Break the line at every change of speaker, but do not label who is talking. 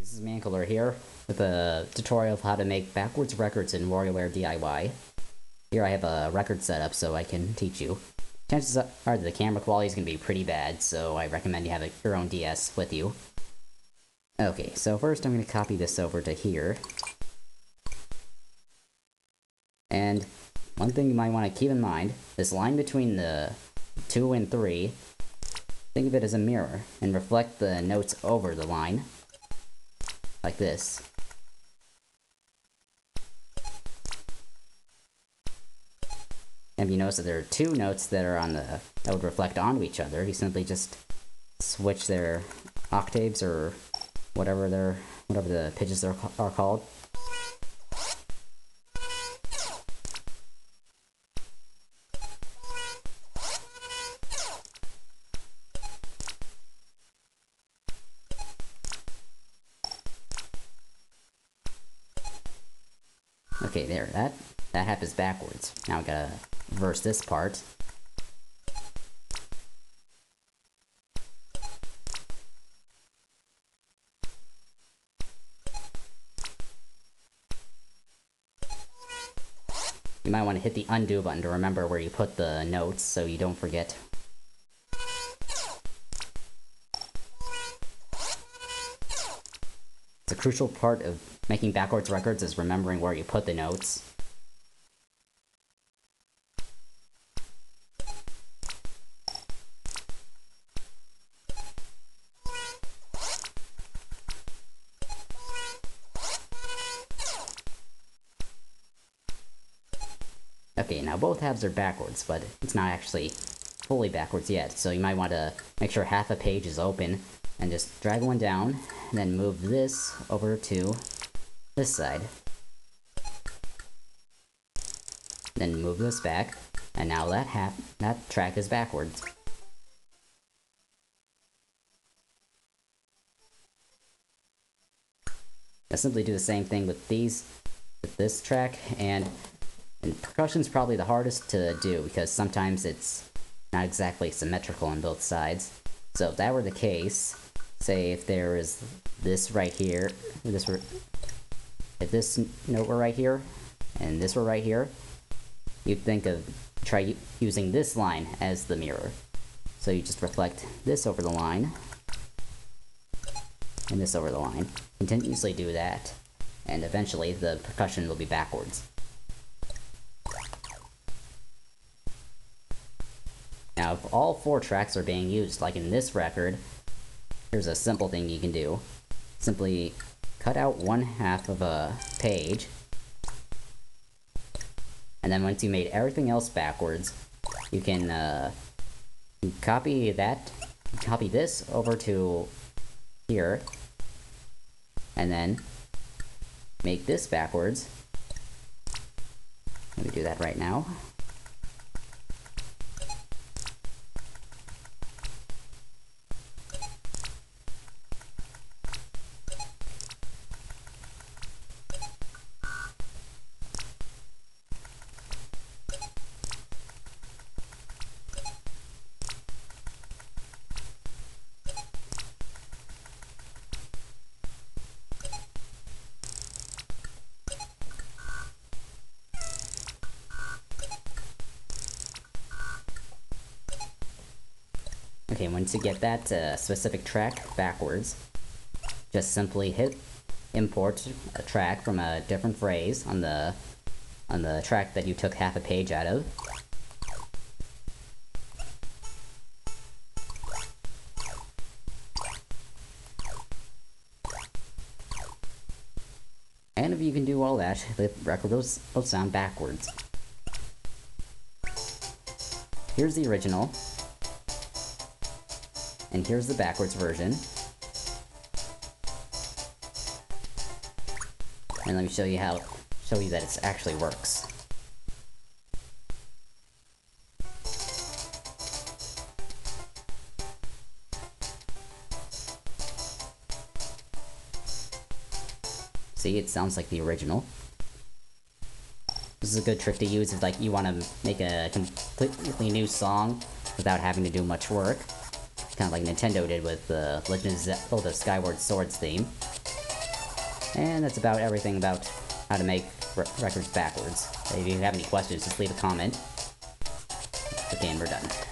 This is Mankler here with a tutorial of how to make backwards records in Warioware D.I.Y. Here I have a record setup so I can teach you. Chances are that the camera quality is going to be pretty bad, so I recommend you have your own DS with you. Okay, so first I'm going to copy this over to here. And one thing you might want to keep in mind, this line between the 2 and 3, think of it as a mirror, and reflect the notes over the line. Like this. And if you notice that there are two notes that are on that would reflect onto each other, you simply just switch their octaves or whatever the pitches are called. Okay, there, that happens backwards. Now we gotta reverse this part. You might want to hit the undo button to remember where you put the notes so you don't forget. It's a crucial part of making backwards records is remembering where you put the notes. Okay, now both halves are backwards, but it's not actually fully backwards yet, so you might want to make sure half a page is open, and just drag one down, and then move this over to this side. Then move this back, and now that track is backwards. Now simply do the same thing with this track, and percussion's probably the hardest to do because sometimes it's not exactly symmetrical on both sides. So if that were the case, say if there is this right here, if this note were right here, and this were right here, you'd think of try using this line as the mirror. So you just reflect this over the line, and this over the line. Continuously do that, and eventually the percussion will be backwards. Now, if all 4 tracks are being used, like in this record, here's a simple thing you can do. Simply cut out 1/2 of a page, and then once you made everything else backwards, you can copy this over to here, and then make this backwards. Let me do that right now. Okay, once you get that specific track backwards, just simply hit import a track from a different phrase on the track that you took half a page out of. And if you can do all that, the record will sound backwards. Here's the original. And here's the backwards version. And let me show you that it actually works. See, it sounds like the original. This is a good trick to use if like you want to make a completely new song without having to do much work. Kind of like Nintendo did with the Legend of Zelda Skyward Sword's theme. And that's about everything about how to make records backwards. If you have any questions, just leave a comment. Okay, and we're done.